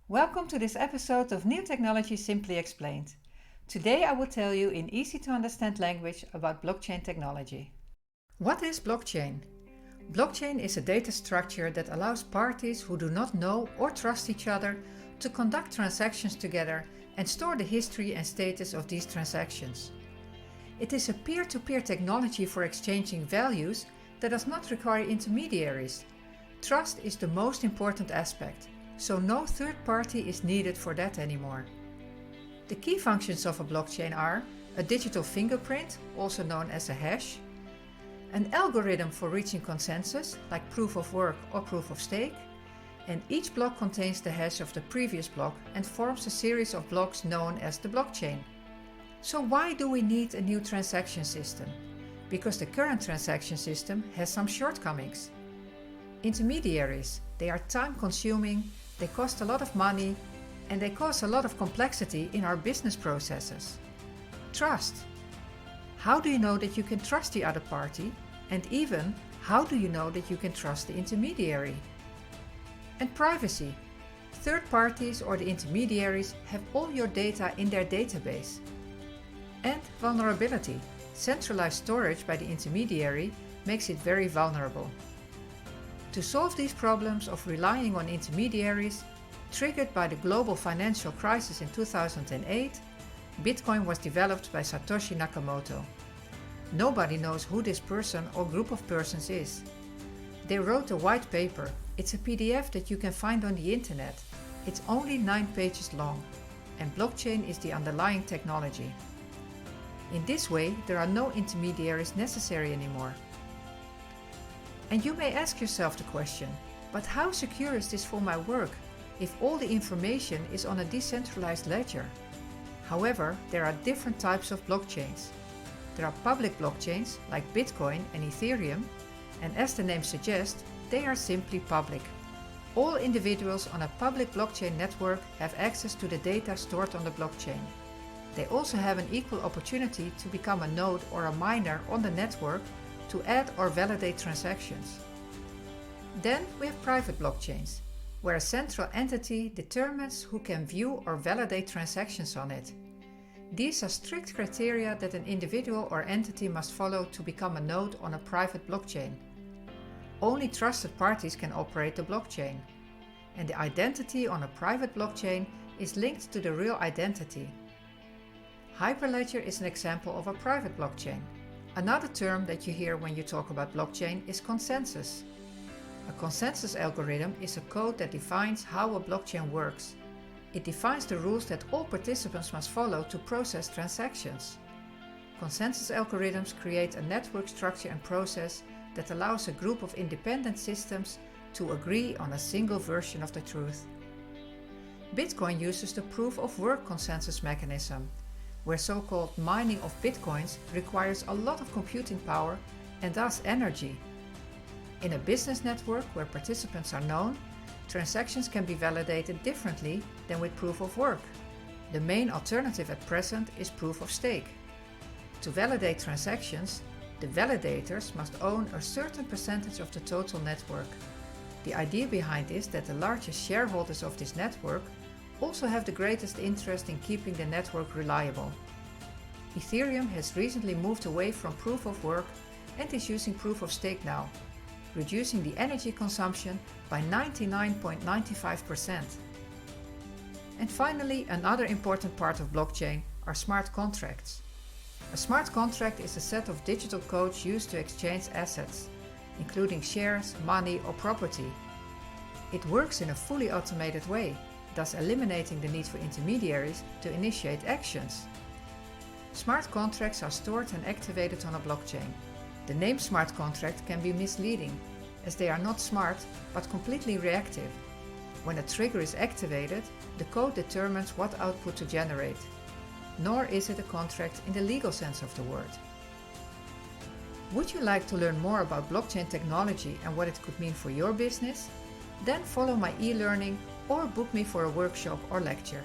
Welcome to this episode of New Technology Simply Explained. Today I will tell you in easy to understand language about blockchain technology. What is blockchain? Blockchain is a data structure that allows parties who do not know or trust each other to conduct transactions together and store the history and status of these transactions. It is a peer-to-peer technology for exchanging values that does not require intermediaries. Trust is the most important aspect, so no third party is needed for that anymore. The key functions of a blockchain are a digital fingerprint, also known as a hash, an algorithm for reaching consensus, like proof of work or proof of stake, and each block contains the hash of the previous block and forms a series of blocks known as the blockchain. So why do we need a new transaction system? Because the current transaction system has some shortcomings. Intermediaries, they are time-consuming, they cost a lot of money, and they cause a lot of complexity in our business processes. Trust. How do you know that you can trust the other party? And even, how do you know that you can trust the intermediary? And privacy. Third parties or the intermediaries have all your data in their database. And vulnerability. Centralized storage by the intermediary makes it very vulnerable. To solve these problems of relying on intermediaries, triggered by the global financial crisis in 2008, Bitcoin was developed by Satoshi Nakamoto. Nobody knows who this person or group of persons is. They wrote a white paper. It's a PDF that you can find on the internet. It's only 9 pages long, and blockchain is the underlying technology. In this way, there are no intermediaries necessary anymore. And you may ask yourself the question, but how secure is this for my work if all the information is on a decentralized ledger? However, there are different types of blockchains. There are public blockchains like Bitcoin and Ethereum, and as the name suggests, they are simply public. All individuals on a public blockchain network have access to the data stored on the blockchain. They also have an equal opportunity to become a node or a miner on the network to add or validate transactions. Then we have private blockchains, where a central entity determines who can view or validate transactions on it. These are strict criteria that an individual or entity must follow to become a node on a private blockchain. Only trusted parties can operate the blockchain, and the identity on a private blockchain is linked to the real identity. Hyperledger is an example of a private blockchain. Another term that you hear when you talk about blockchain is consensus. A consensus algorithm is a code that defines how a blockchain works. It defines the rules that all participants must follow to process transactions. Consensus algorithms create a network structure and process that allows a group of independent systems to agree on a single version of the truth. Bitcoin uses the proof of work consensus mechanism, where so-called mining of bitcoins requires a lot of computing power and thus energy. In a business network where participants are known, transactions can be validated differently than with proof of work. The main alternative at present is proof of stake. To validate transactions, the validators must own a certain percentage of the total network. The idea behind is that the largest shareholders of this network also have the greatest interest in keeping the network reliable. Ethereum has recently moved away from proof of work and is using proof of stake now, reducing the energy consumption by 99.95%. And finally, another important part of blockchain are smart contracts. A smart contract is a set of digital codes used to exchange assets, including shares, money or property. It works in a fully automated way, thus eliminating the need for intermediaries to initiate actions. Smart contracts are stored and activated on a blockchain. The name smart contract can be misleading, as they are not smart but completely reactive. When a trigger is activated, the code determines what output to generate. Nor is it a contract in the legal sense of the word. Would you like to learn more about blockchain technology and what it could mean for your business? Then follow my e-learning or book me for a workshop or lecture.